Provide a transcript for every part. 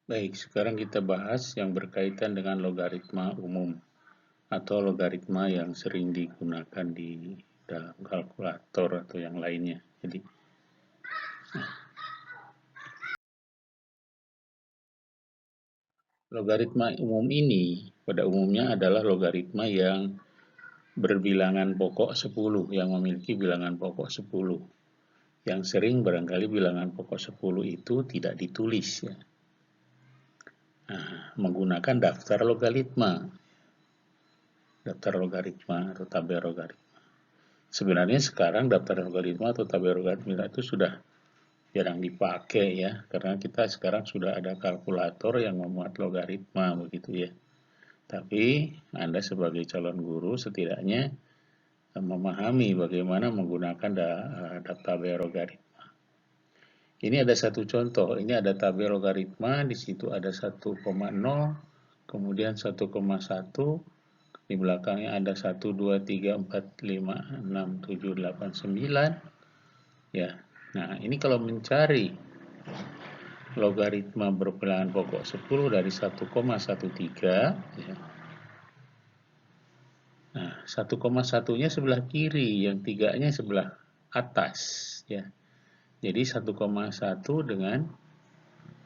Baik, sekarang kita bahas yang berkaitan dengan logaritma umum atau logaritma yang sering digunakan di dalam kalkulator atau yang lainnya. Jadi, logaritma umum ini pada umumnya adalah logaritma yang berbilangan pokok 10, yang memiliki bilangan pokok 10. Yang sering barangkali bilangan pokok 10 itu tidak ditulis ya. Nah, menggunakan daftar logaritma atau tabel logaritma. Sebenarnya sekarang daftar logaritma atau tabel logaritma itu sudah jarang dipakai ya, karena kita sekarang sudah ada kalkulator yang memuat logaritma begitu ya. Tapi Anda sebagai calon guru setidaknya memahami bagaimana menggunakan tabel logaritma. Ini ada satu contoh, ini ada tabel logaritma, di situ ada 1,0, kemudian 1,1, di belakangnya ada 1, 2, 3, 4, 5, 6, 7, 8, 9. Ya. Nah, ini kalau mencari logaritma berbilangan pokok 10 dari 1,13 ya. Nah, 1,1-nya sebelah kiri, yang 3-nya sebelah atas ya. Jadi 1,1 dengan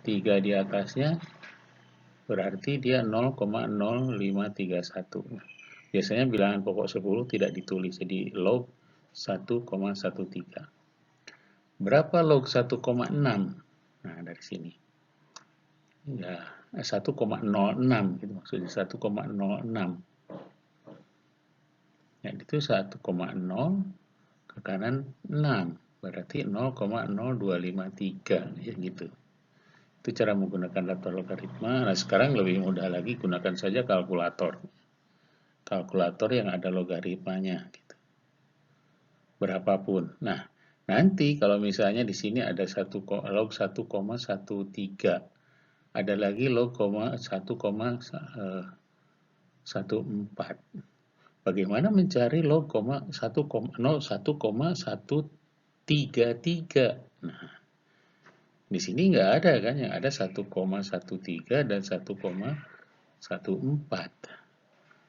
3 di atasnya berarti dia 0,0531. Biasanya bilangan pokok 10 tidak ditulis, jadi log 1,13. Berapa log 1,6? Nah, dari sini. Ya, 1,06 gitu maksudnya, 1,06. Ya, itu 1,0 ke kanan 6, berarti 0,0253 ya gitu. Itu cara menggunakan daftar logaritma. Nah, sekarang lebih mudah lagi, gunakan saja kalkulator. Kalkulator yang ada logaritmanya gitu. Berapapun. Nah, nanti kalau misalnya di sini ada log 1,13, ada lagi log 1,14. Bagaimana mencari log 1,1,133? Nah, di sini nggak ada kan, yang ada 1,13 dan 1,14.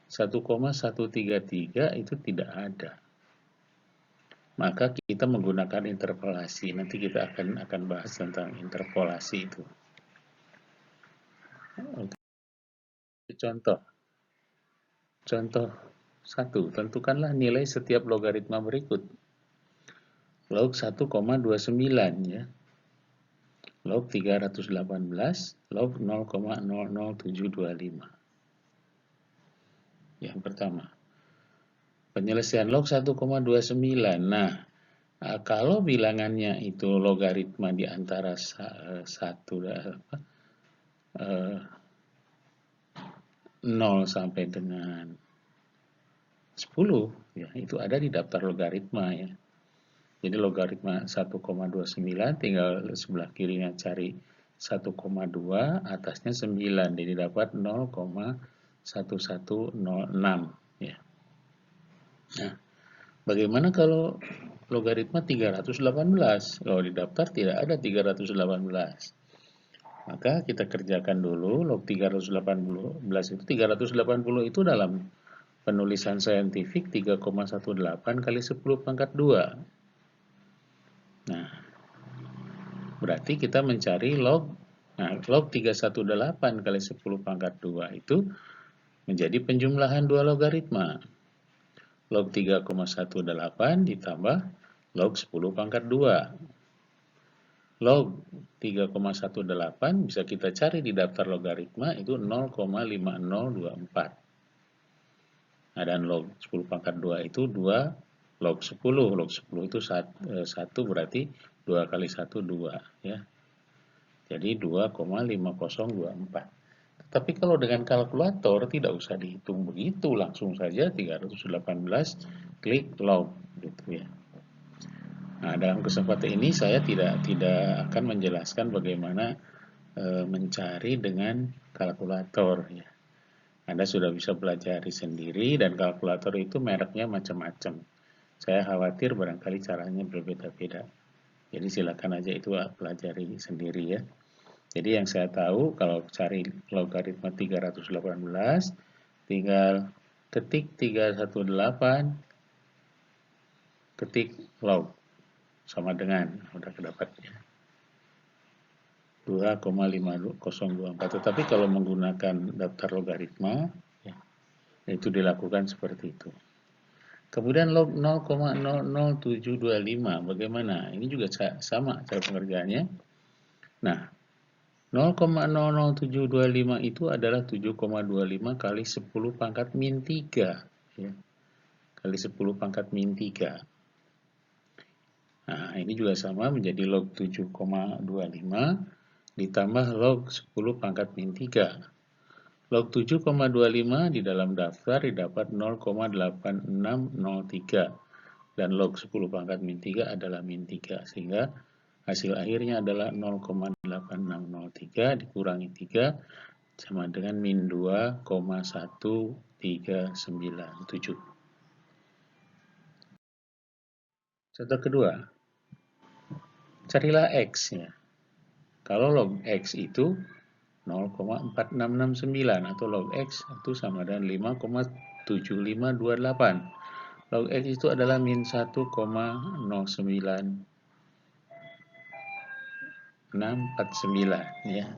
1,133 itu tidak ada. Maka kita menggunakan interpolasi. Nanti kita akan bahas tentang interpolasi itu. Oke. Contoh 1. Tentukanlah nilai setiap logaritma berikut. Log 1,29 ya. Log 318, log 0,00725. Yang pertama, penyelesaian log 1,29. Nah, kalau bilangannya itu logaritma di antara 0 sampai dengan 10, ya, itu ada di daftar logaritma ya. Jadi logaritma 1,29 tinggal sebelah kirinya cari 1,2, atasnya 9, jadi dapat 0,1106 ya. Nah, bagaimana kalau logaritma 318? Kalau di daftar tidak ada 318. Maka kita kerjakan dulu log 318 itu 380 itu dalam penulisan saintifik 3,18 kali 10 pangkat 2. Nah, berarti kita mencari log. Nah, log 318 kali 10 pangkat 2 itu menjadi penjumlahan dua logaritma. Log 3,18 ditambah log 10 pangkat 2. Log 3,18 bisa kita cari di daftar logaritma itu 0,5024. Nah, dan log 10 pangkat 2 itu 2 log 10. Log 10 itu 1 berarti 2 kali 1 2 ya. Jadi 2,5024. Tapi kalau dengan kalkulator tidak usah dihitung begitu, langsung saja 318 klik log gitu ya. Nah, dalam kesempatan ini saya tidak akan menjelaskan bagaimana mencari dengan kalkulator ya. Anda sudah bisa pelajari sendiri, dan kalkulator itu mereknya macam-macam. Saya khawatir barangkali caranya berbeda-beda. Jadi silakan aja itu pelajari sendiri ya. Jadi yang saya tahu kalau cari logaritma 318, tinggal ketik 318, ketik log, sama dengan, udah kedapat ya, 2,5024. Tetapi kalau menggunakan daftar logaritma, ya, itu dilakukan seperti itu. Kemudian log 0,00725, bagaimana? Ini juga sama cara pengerjaannya. Nah, 0,00725 itu adalah 7,25 kali 10 pangkat min 3. Ya. Kali 10 pangkat min 3. Nah, ini juga sama menjadi log 7,25 ditambah log 10 pangkat min 3. Log 7,25 di dalam daftar didapat 0,8603. Dan log 10 pangkat min 3 adalah min 3. Sehingga hasil akhirnya adalah 0,8603 dikurangi 3 sama dengan min 2,1397. Contoh kedua, carilah X ya. Kalau log X itu 0,4669 atau log X itu sama dengan 5,7528. Log X itu adalah min 1,096649 ya.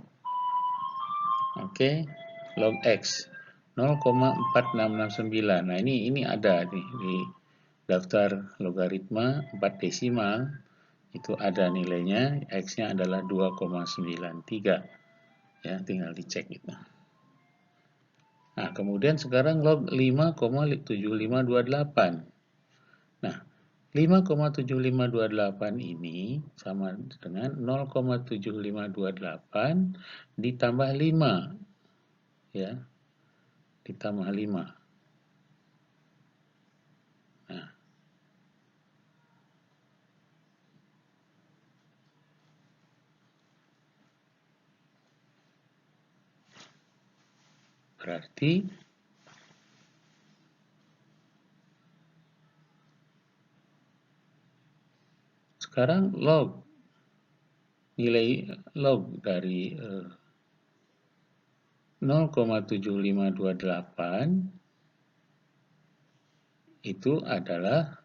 Oke, log X 0,4669. Nah, ini ada nih di daftar logaritma 4 desimal. Itu ada nilainya, X-nya adalah 2,93. Ya, tinggal dicek itu. Nah, kemudian sekarang log 5,7528. Nah, 5,7528 ini sama dengan 0,7528 ditambah 5. Ya, ditambah 5. Nah, berarti sekarang nilai log dari 0,7528 itu adalah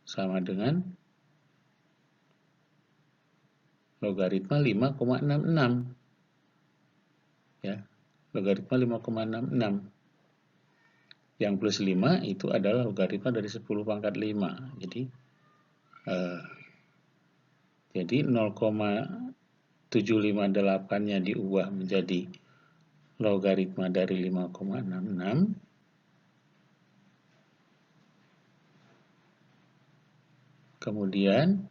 sama dengan logaritma 5,66. Ya, logaritma 5,66. Yang plus 5 itu adalah logaritma dari 10 pangkat 5. Jadi 0,758-nya diubah menjadi logaritma dari 5,66. Kemudian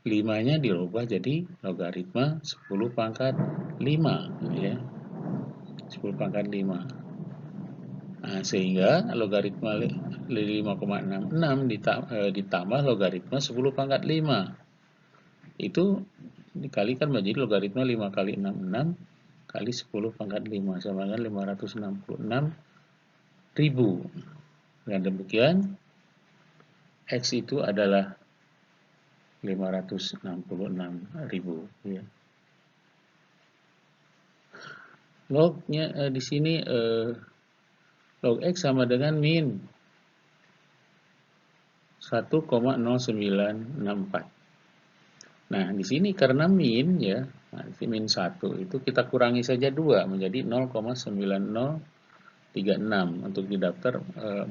5-nya dirubah jadi logaritma 10 pangkat 5 ya. 10 pangkat 5. Nah, sehingga logaritma 5,66 ditambah logaritma 10 pangkat 5. Itu dikalikan menjadi logaritma 5 kali 66 kali 10 pangkat 5 sama dengan 566.000. Dengan demikian X itu adalah 566.000 ya. Lognya di sini log X sama dengan min 1,0964. Nah, di sini karena min ya, nah, min 1 itu kita kurangi saja 2 menjadi 0,9036 untuk di daftar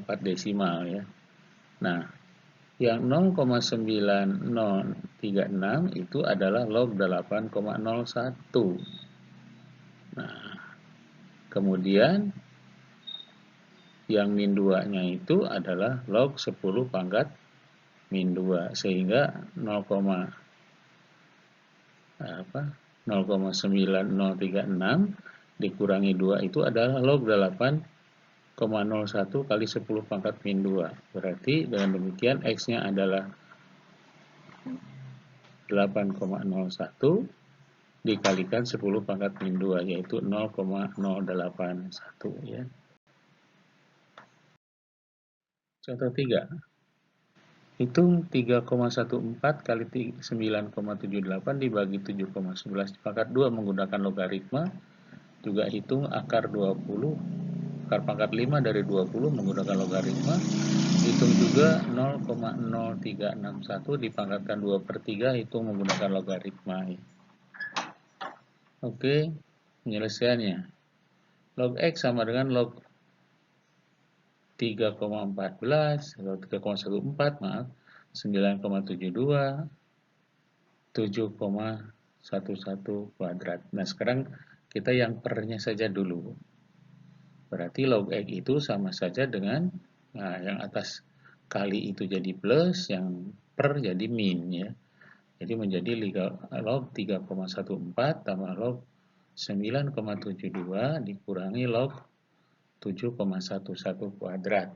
4 desimal ya. Nah, yang 0,9036 itu adalah log 8,01. Nah, kemudian yang min 2-nya itu adalah log 10 pangkat min 2. Sehingga 0,9036 dikurangi 2 itu adalah log 8,01 kali 10 pangkat min 2. Berarti dengan demikian X-nya adalah 8,01 dikalikan 10 pangkat min 2, yaitu 0,081 ya. Contoh 3. Hitung 3,14 kali 9,78 dibagi 7,11 dipangkat 2 menggunakan logaritma. Juga hitung akar 20, akar pangkat 5 dari 20 menggunakan logaritma. Hitung juga 0,0361 dipangkatkan 2/3, hitung menggunakan logaritma. Oke, penyelesaiannya. Log X sama dengan log 3,14 atau 3,14, maaf, 9,72, 7,11 kuadrat. Nah, sekarang kita yang pernya saja dulu. Berarti log X itu sama saja dengan, nah, yang atas kali itu jadi plus, yang per jadi min, ya. Jadi menjadi log 3,14 tambah log 9,72 dikurangi log 7,11 kuadrat.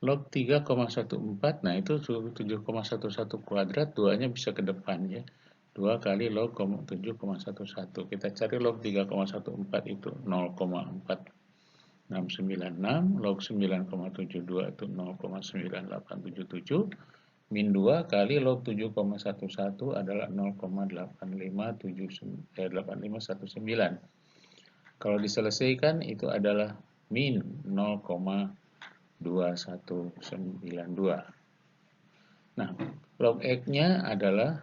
Log 3,14, nah itu 7,11 kuadrat, 2-nya bisa ke depan, ya. 2 kali log 7,11. Kita cari log 3,14 itu 0,4696, log 9,72 itu 0,9877, min 2 kali log 7,11 adalah 0,8519. Kalau diselesaikan itu adalah min 0,2192. Nah, log X-nya adalah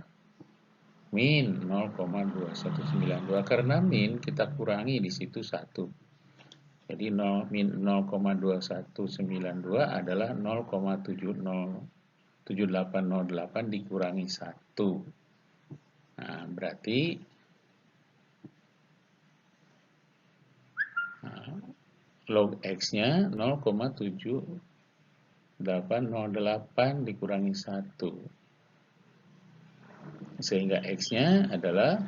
min 0,2192. Karena min kita kurangi di situ 1. Jadi min 0,2192 adalah 0,7808 dikurangi 1. Nah, berarti log X-nya 0,7808 dikurangi 1. Sehingga X-nya adalah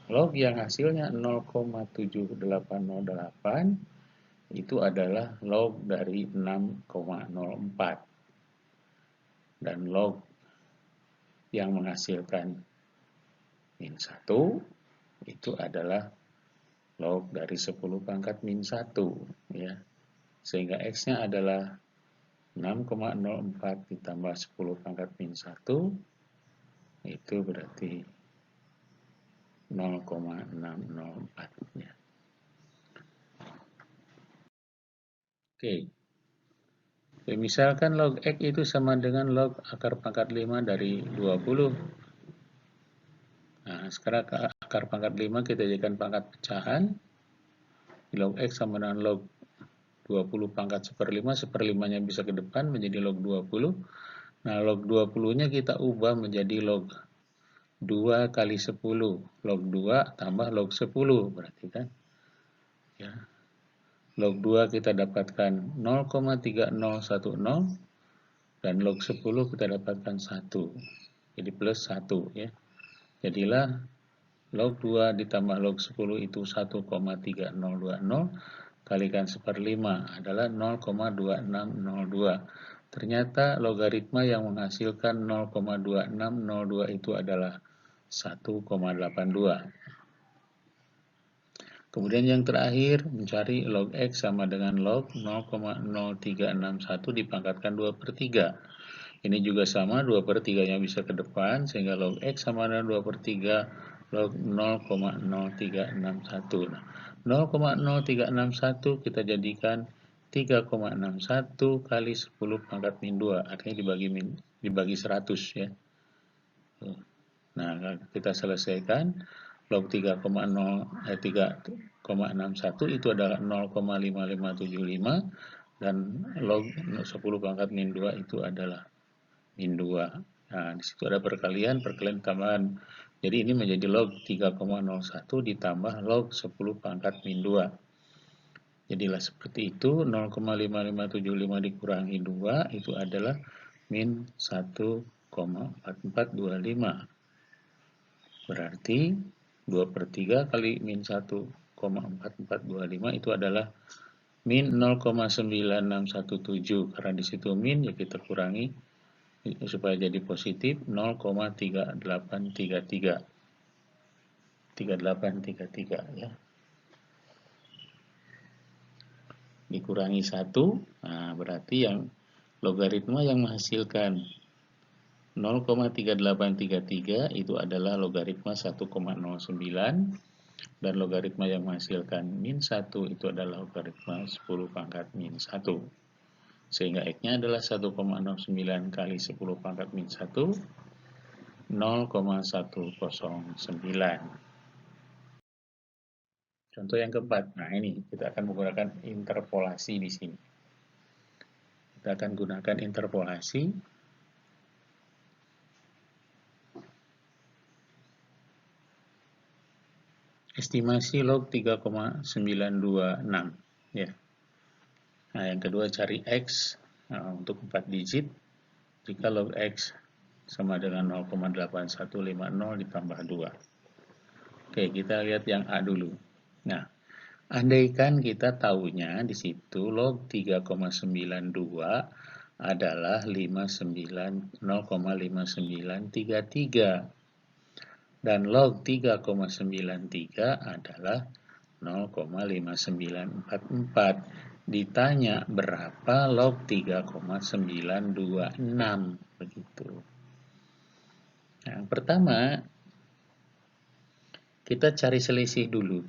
log yang hasilnya 0,7808 itu adalah log dari 6,04. Dan log yang menghasilkan min 1 itu adalah log dari 10 pangkat min 1, ya. Sehingga X-nya adalah 6,04 ditambah 10 pangkat min 1, itu berarti 0,604, ya. Oke. Misalkan log X itu sama dengan log akar pangkat 5 dari 20. Nah, sekarang akar pangkat 5 kita jadikan pangkat pecahan. Log X sama dengan log 20 pangkat 1/5, 1/5-nya bisa ke depan menjadi log 20. Nah, log 20-nya kita ubah menjadi log 2 kali 10. Log 2 tambah log 10, berarti kan. Ya. Log 2 kita dapatkan 0,3010 dan log 10 kita dapatkan 1. Jadi plus 1, ya. Jadilah log 2 ditambah log 10 itu 1,3020, kalikan 1/5 adalah 0,2602. Ternyata logaritma yang menghasilkan 0,2602 itu adalah 1,82. Kemudian yang terakhir, mencari log X sama dengan log 0,0361 dipangkatkan 2/3. Ini juga sama, 2/3-nya bisa ke depan, sehingga log X sama dengan 2/3 log 0,0361. Nah, 0,0361 kita jadikan 3,61 kali 10 pangkat min 2, artinya dibagi 100, ya. Nah, kita selesaikan. Log 3,61 itu adalah 0,5575 dan log 10 pangkat min 2 itu adalah min 2. Nah, di situ ada perkalian tambahan. Jadi ini menjadi log 3,01 ditambah log 10 pangkat min 2. Jadilah seperti itu, 0,5575 dikurangi 2 itu adalah min 1,4425. Berarti 2/3 kali min 1,4425 itu adalah min 0,9617. Karena di situ min, ya kita kurangi supaya jadi positif 0,3833. 3833, ya. dikurangi 1, nah berarti yang logaritma yang menghasilkan 0,3833 itu adalah logaritma 1,09, dan logaritma yang menghasilkan min 1 itu adalah logaritma 10 pangkat min 1. Sehingga X-nya adalah 1,09 kali 10 pangkat min 1, 0,109. Contoh yang keempat, nah ini kita akan menggunakan interpolasi di sini. Kita akan gunakan interpolasi. Estimasi log 3,926 ya. Nah, yang kedua cari X untuk 4 digit. Jika log X sama dengan 0,8150 ditambah 2. Oke, kita lihat yang A dulu. Nah, andaikan kita tahunya di situ log 3,92 adalah 0,5933. Dan log 3,93 adalah 0,5944. Ditanya berapa log 3,926 begitu. Yang pertama kita cari selisih dulu.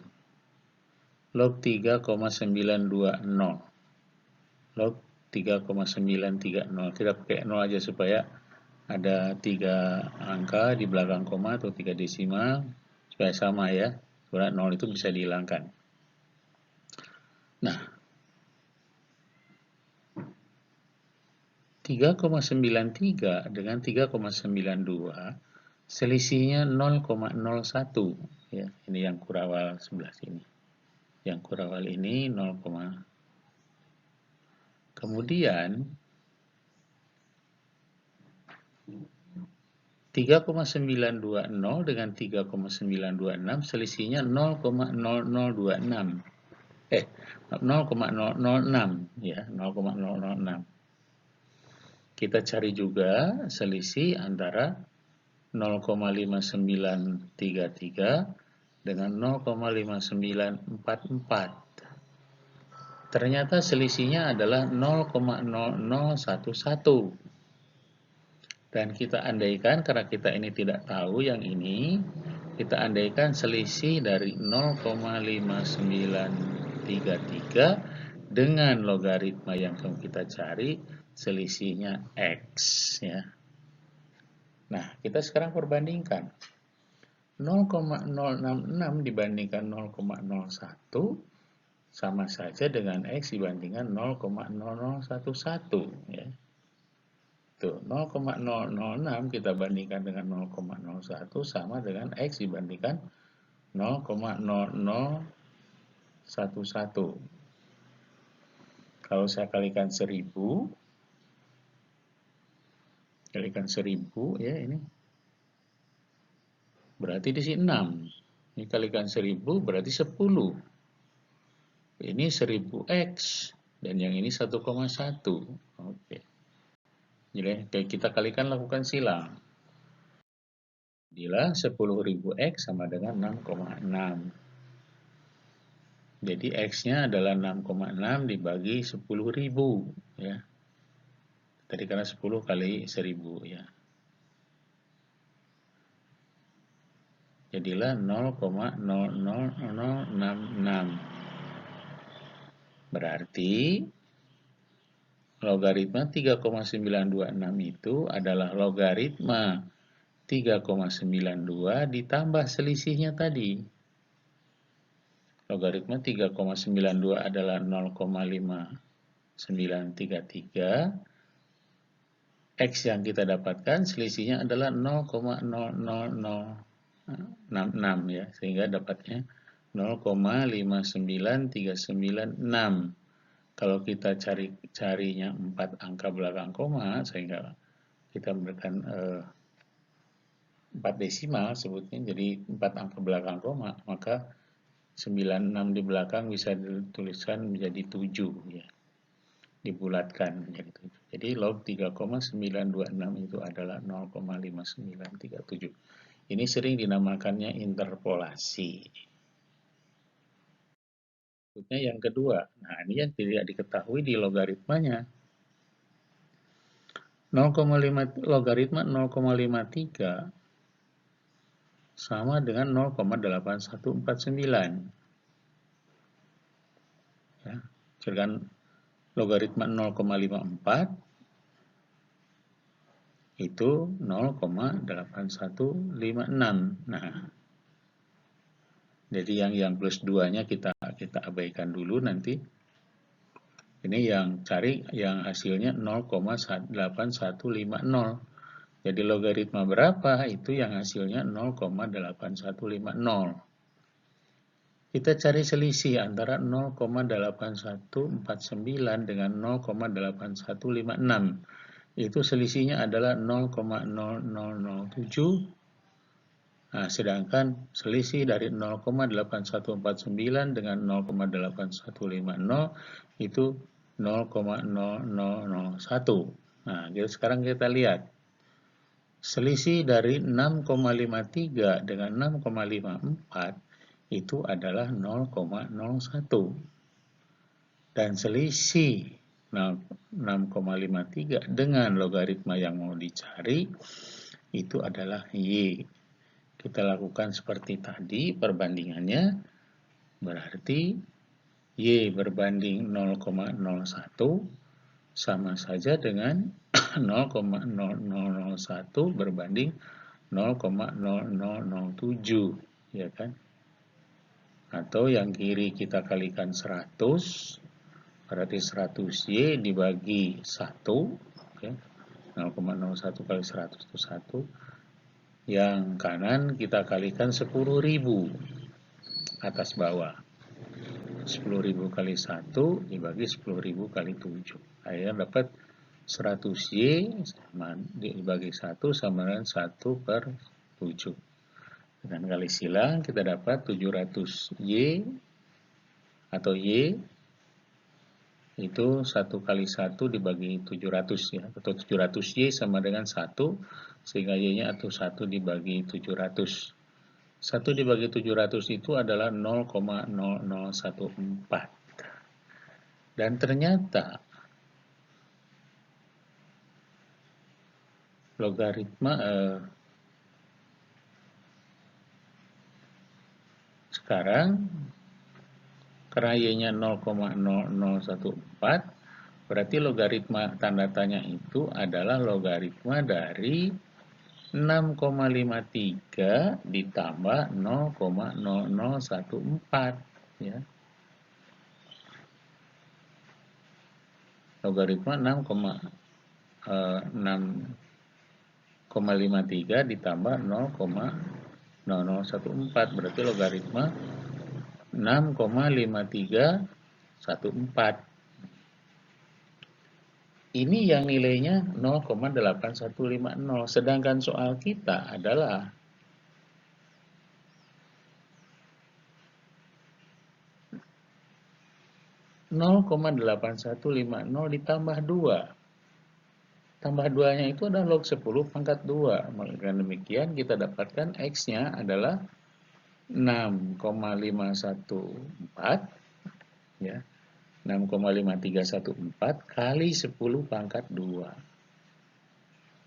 Log 3,920. Log 3,930. Kita pakai 0 aja supaya ada 3 angka di belakang koma atau 3 desimal supaya sama ya. Karena 0 itu bisa dihilangkan. Nah, 3,93 dengan 3,92 selisihnya 0,01 ya. Ini yang kurawal sebelah sini. Yang kurawal ini 0, kemudian 3,920 dengan 3,926 selisihnya 0,0026. 0,006 ya, 0,006. Kita cari juga selisih antara 0,5933 dengan 0,5944. Ternyata selisihnya adalah 0,0011. Dan kita andaikan, karena kita ini tidak tahu yang ini, kita andaikan selisih dari 0,5933 dengan logaritma yang kita cari, selisihnya X ya. Nah, kita sekarang perbandingkan. 0,066 dibandingkan 0,01 sama saja dengan X dibandingkan 0,0011 ya. Tuh, 0,006 kita bandingkan dengan 0,01 sama dengan X dibandingkan 0,0011. Kalau saya kalikan 1000, ya ini. Berarti di sini 6. Ini kalikan 1000 berarti 10. Ini 1000X dan yang ini 1,1. Oke. Jadi kita kalikan, lakukan silang. Jadilah 10.000X sama dengan 6,6. Jadi X-nya adalah 6,6 dibagi 10.000 ya. Tadi karena 10 kali 1000 ya. Jadilah 0,00066. Berarti logaritma 3,926 itu adalah logaritma 3,92 ditambah selisihnya tadi. Logaritma 3,92 adalah 0,5933. X yang kita dapatkan selisihnya adalah 0,00066 ya, sehingga dapatnya 0,59396. Kalau kita carinya 4 angka belakang koma, sehingga kita memberikan 4 desimal sebutnya, jadi 4 angka belakang koma, maka 96 di belakang bisa dituliskan menjadi 7 ya. Dibulatkan menjadi 7. Jadi log 3,926 itu adalah 0,5937. Ini sering dinamakannya interpolasi. Berikutnya yang kedua. Nah, ini yang tidak diketahui di logaritmanya. 0,5 logaritma 0,53 sama dengan 0,8149. Ya, sedangkan logaritma 0,54 itu 0,8156. Nah, jadi yang plus 2-nya kita abaikan dulu nanti. Ini yang cari yang hasilnya 0,8150. Jadi logaritma berapa? Itu yang hasilnya 0,8150. Kita cari selisih antara 0,8149 dengan 0,8156. Itu selisihnya adalah 0,0007. Nah, sedangkan selisih dari 0,8149 dengan 0,8150 itu 0,0001. Nah, jadi sekarang kita lihat. Selisih dari 6,53 dengan 6,54 itu adalah 0,01. Dan selisih 6,53 dengan logaritma yang mau dicari itu adalah Y. Kita lakukan seperti tadi perbandingannya, berarti Y berbanding 0,01 sama saja dengan 0,0001 berbanding 0,0007, ya kan? Atau yang kiri kita kalikan 100, berarti 100Y dibagi 1, oke. 0,01 kali 100 itu 1. Yang kanan kita kalikan 10.000 atas bawah. 10.000 kali 1 dibagi 10.000 kali 7. Akhirnya dapat 100Y sama dibagi 1 sama dengan 1/7. Dengan kali silang kita dapat 700Y atau Y itu 1 kali 1 dibagi 700 ya, atau 700Y sama dengan 1, sehingga Y-nya atau 1 dibagi 700. 1 dibagi 700 itu adalah 0,0014. Dan ternyata logaritma sekarang karena Y-nya 0,0014, berarti logaritma tanda tanya itu adalah logaritma dari 6,53 ditambah 0,0014 ya. Logaritma 6,53 ditambah 0,0014 berarti logaritma 6,5314. Ini yang nilainya 0,8150. Sedangkan soal kita adalah (0,8150) ditambah 2. Tambah 2-nya itu adalah log 10 pangkat 2. Maka demikian kita dapatkan X-nya adalah 6,514 ya. 6,5314 kali 10 pangkat 2.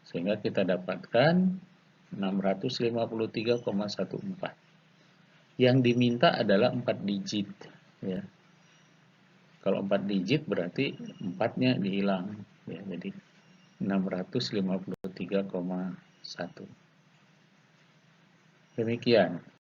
Sehingga kita dapatkan 653,14. Yang diminta adalah 4 digit ya. Kalau 4 digit berarti 4-nya dihilang ya. Jadi 653,1. Demikian.